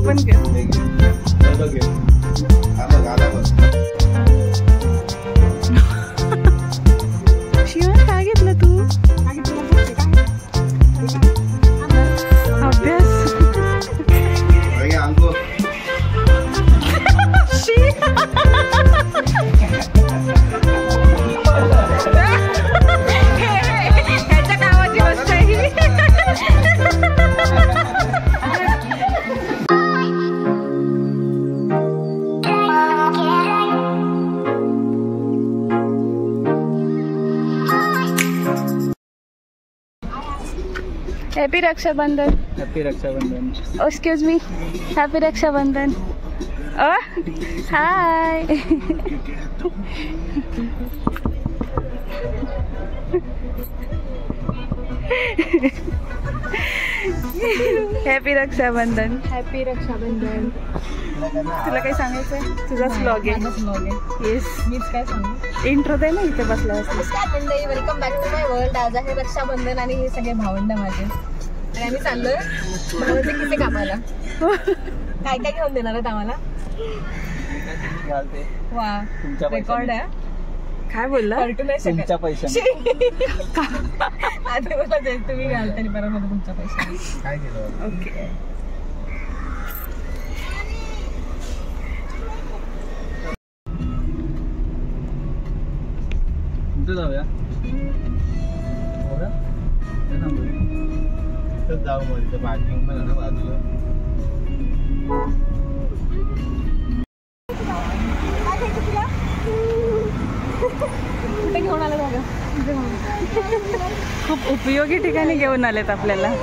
पण घे. शिवान काय घेतलं तू? अभ्यास. ह्याच्या कामाची गोष्ट आहे ही. Happy Raksha Bandhan. Happy Raksha Bandhan. Excuse me. Happy Raksha Bandhan. Hi. Happy Raksha Bandhan. Happy Raksha Bandhan. तुला काही सांगायचंय? तुझाच व्लॉग आहे. येस. मीच काय सांगू. इंट्रो दे ना इथे बसला असला. मंडळी, welcome back to my world. आज आहे रक्षाबंधन आणि हे सगळे भावंड माझे आणि आम्ही चाललोय भावाचे किती कामाला. काय काय घेऊन देणार आहेत आम्हाला? वा, रेकॉर्ड आहे. काय बोलला? पलटू नाही शकत. तुमच्या पैशाने. आधी मला जाईल तुम्ही घाल तरी बरं मध्ये तुमच्या पैशाने. काय केलं? ओके. कुठे जाऊया? जाऊ मध्ये पार्किंग पण आहे ना बाजूला. कुठे घेऊन आलं बघा. खूप उपयोगी ठिकाणी घेऊन आलेत आपल्याला.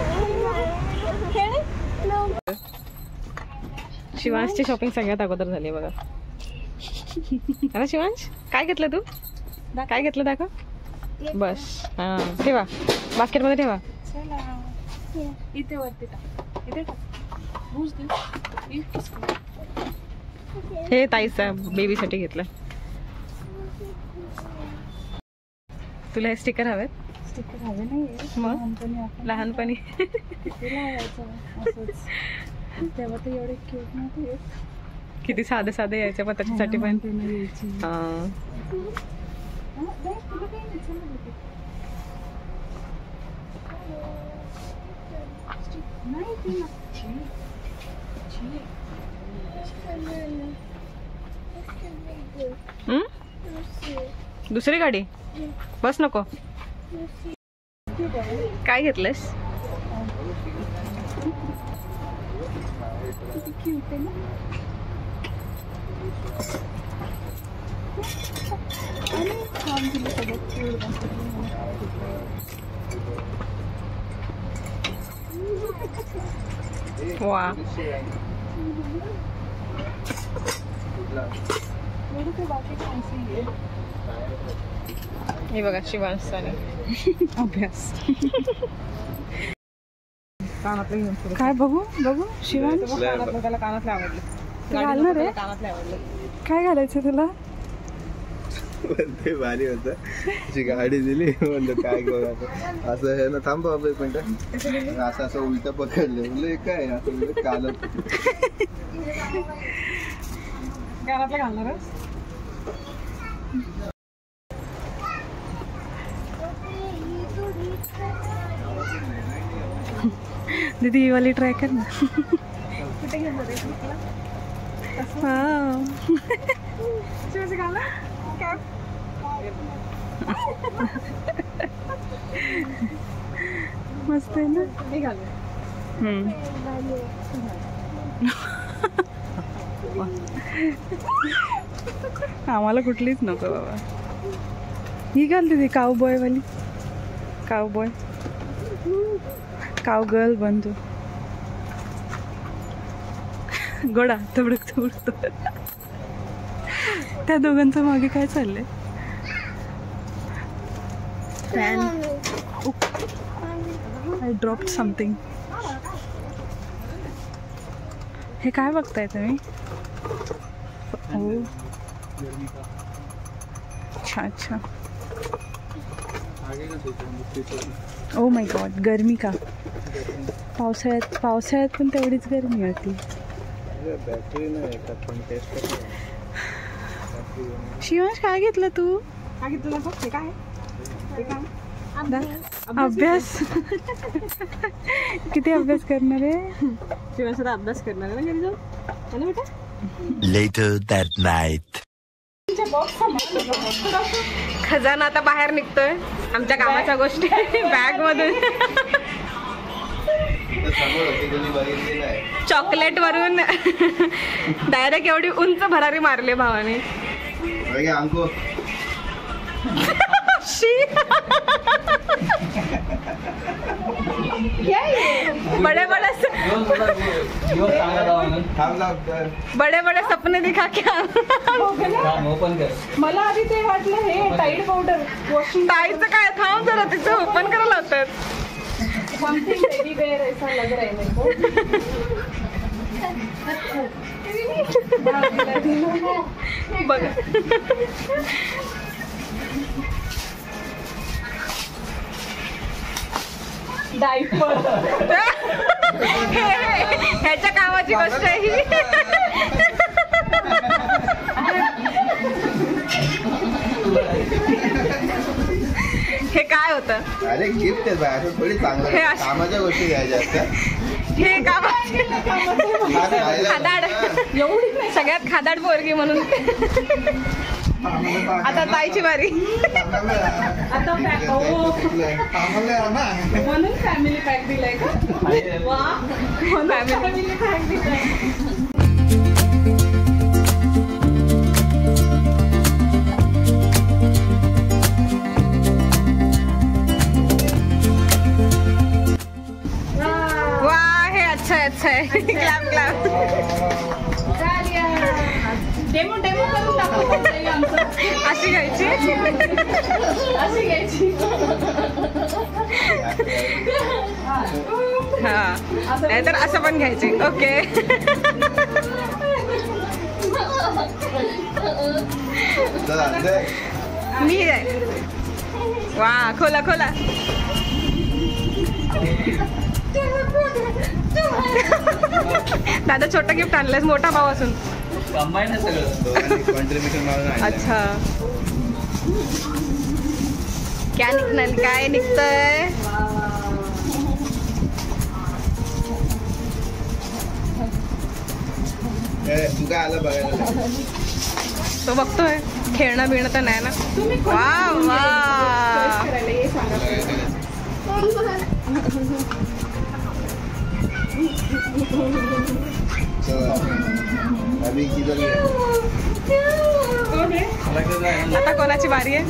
शिवांशची शॉपिंग सगळ्यात अगोदर झाली बघा. अरे शिवांश, काय घेतलं तू? काय घेतलं दाखव. बस. हा, ठेवा बास्केटमध्ये ठेवा. इथे वरती टाक. इथे टाक. हे ताईचा बेबीसाठी घेतलं. तुला हे स्टिकर हवेत? स्टिकर हवे नाही. मग लहानपणी तेव्हा तर एवढे क्यूट नव्हते. किती साधे साधे यायचे पण त्याच्यासाठी पण. दुसरी गाडी बस नको. काय घेतलंस? वा, हे बघा शिवांशचा अभ्यास. कानातलं घेऊन काय बघू बघू शिवांश. त्याला कानातले आवडले. घालणार आहे? कानातले आवडले. काय घालायचं तुला? ते भारी होतं. जी गाडी दिली म्हणलं काय करू आता. असं हे ना, थांब बाबा एक मिनिट. असं असं उलट पकडलं म्हणलं काय असं म्हणजे कालच. कानातलं घालणार. दीदी ही वाली ट्राय कर ना. कुठे घेऊन जाते? मस्त आहे ना. आम्हाला कुठलीच नको बाबा. ही घाल दीदी, काउबॉय वाली. काउबॉय, काउगर्ल बनतो. गोडा थोडक थोडतो. त्या दोघांचं मागे काय चाललंय? फॅन. I dropped something. हे काय बघताय तुम्ही? अच्छा अच्छा. ओ माय गॉड, गरमी का? पावसाळ्यात पण तेवढीच गरमी होती. बॅटरी नाही पण टेस्ट शिवांश काय घेतलं तू? काय घेतलं बघ ते काय ते काय अभ्यास किती अभ्यास करणार आहे? शिवांश अभ्यास करणार आहे ना घरी जाऊन बेटा. Later that night. खजाना आता बाहेर निघतोय आमच्या कामाच्या गोष्टी बॅग मधून. चॉकलेट वरून डायरेक्ट एवढी उंच भरारी मारली भावाने. बडे बडे सपने दिखा क्या. मला आधी ते वाटलं हे टाईड पावडर ताईचं काय थांब जरा तिचं ओपन करायला होतात. समथिंग बेबी बेअर ऐसा लग रहा है मेरे को. बघ डायपर ह्याच्या कामाची गोष्ट आहे ही. हे काय होतं? अरे गिफ्ट आहे बाय, असं थोडी चांगलं कामाच्या गोष्टी घ्यायच्या असतात. हे कामाची खादाड एवढी सगळ्यात खादाड पोरगी म्हणून. आता ताईची बारी. आता पॅक म्हणून फॅमिली पॅक दिलाय का? वा फॅमिली पॅक दिलाय. वा हे अच्छा आहे अच्छा आहे. Clap clap. डेमो डेमो करून दाखव आमचं. अशी घ्यायची अशी घ्यायची. हा नाहीतर असं पण घ्यायची. ओके मी आहे. वा खोला खोला. दादा छोटं गिफ्ट आणलंयस मोठा भाव असून. अच्छा क्या निघणार काय निघतंय? तू काय आलं बघायला? तो बघतोय खेळणं बिळणं तर नाही ना. वा वा अभी किधर आता कोणाची बारी आहे?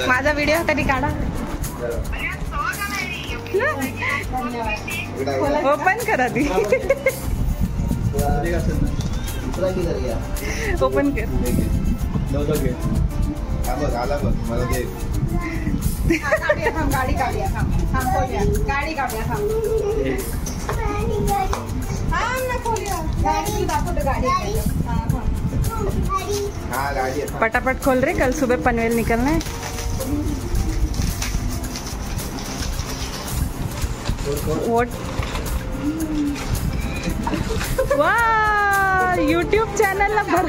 माझा व्हिडिओ तरी काढा. ओपन करा ती. ओपन कर. आला बघ मला ते गाडी काढूया गाडी काढूया हाँ गाड़ी है. फटाफट खोल रहे कल सुबह पनवेल निकलना है. वोट वाह यूट्यूब चॅनलला भर.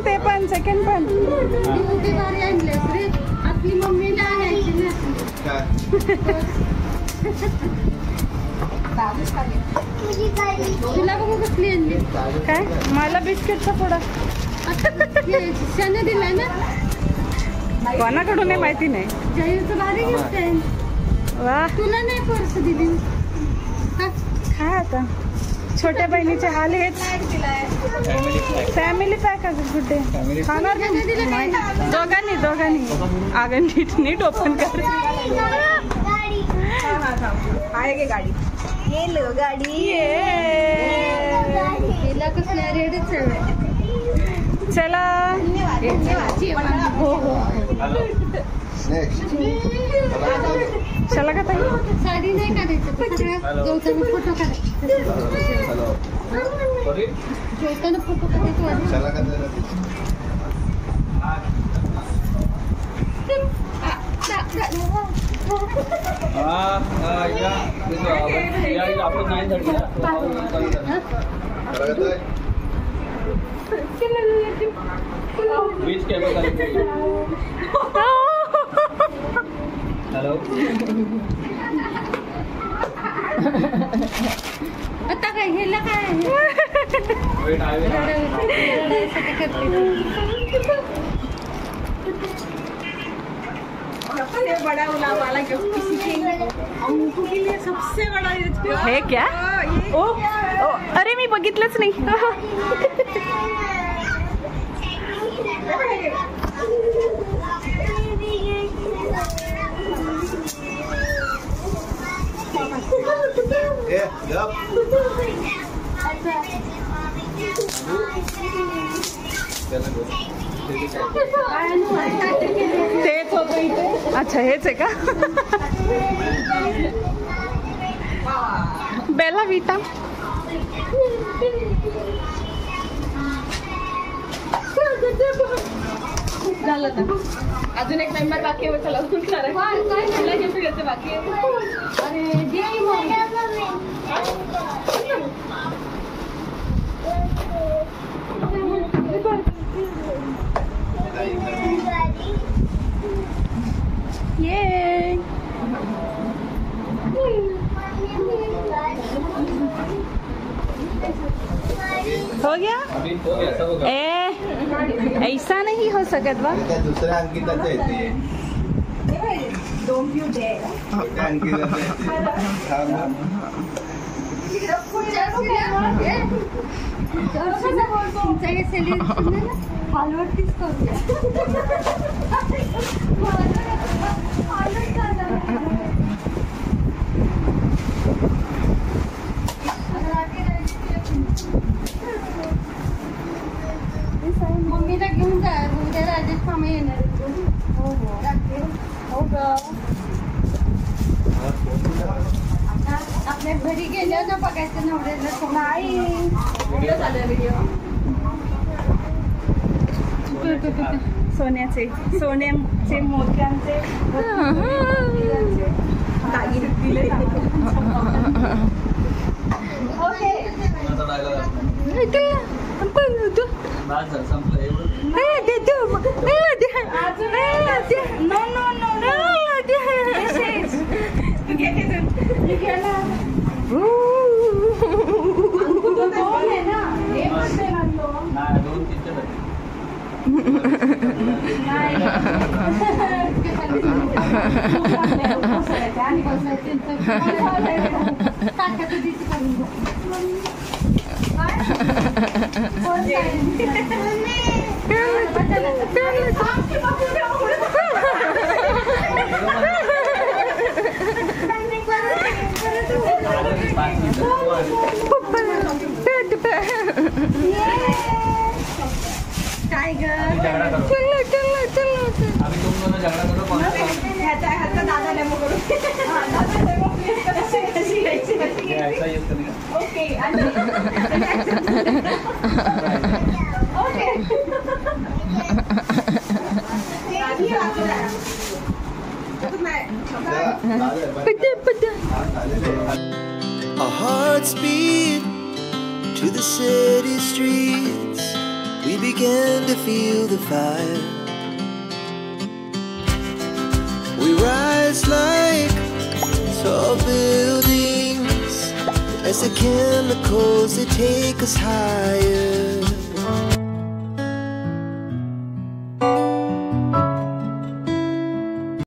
ते पण सेकंड पण. आपली मम्मीला आणायची ना. तुला बघू कसली आणली काय? मला बिस्किटचा पुडा शाने दिलाय ना. कोणाकडून आहे माहिती नाही. जयूचं भारी गिफ्ट आहे. वा तुला नाही पर्स दिली. काय आता छोट्या बहिणीचे हाल हेच. फॅमिली पॅक असेल कुठे खाणार नाही. दोघांनी अगं नीट ओपन कर. आहे गे गाडी. ये लो गाडी. तिला कसल्या रेडीच चला. हो हो चला का ताई. साडी नाही काढायचं. गौतमी फोटो काढायचा. गौतमी फोटो काढायचं. चला का हॅलो आता काय हेला काय सबसे बड़ा वाला गिफ्ट किसी के अंकु के लिए सबसे बड़ा गिफ्ट हे क्या ओ, ओ अरे मी बघितलंच नाही तेच होतं इथे अच्छा हेच आहे का बेला विटा झालं ना अजून एक मेंबर बाकी आहे चला काय कुठला गिफ्ट घ्यायचं बाकी आहे अरे ये हो गया ए ऐसा नहीं हो सकत बा दुसऱ्या अंकिताचं आहे ते मम्मीला घेऊन जा उद्या राजेश मामा येणार आपल्या घरी गेल्या ना बघायचं नवऱ्याला नाही व्हिडिओ चालू आहे व्हिडिओ सोन्याचे सोन्याचे मोत्यांचे Our hearts beat to the city streets. We began to feel the fire. We rise like tall buildings as the chemicals they take us higher.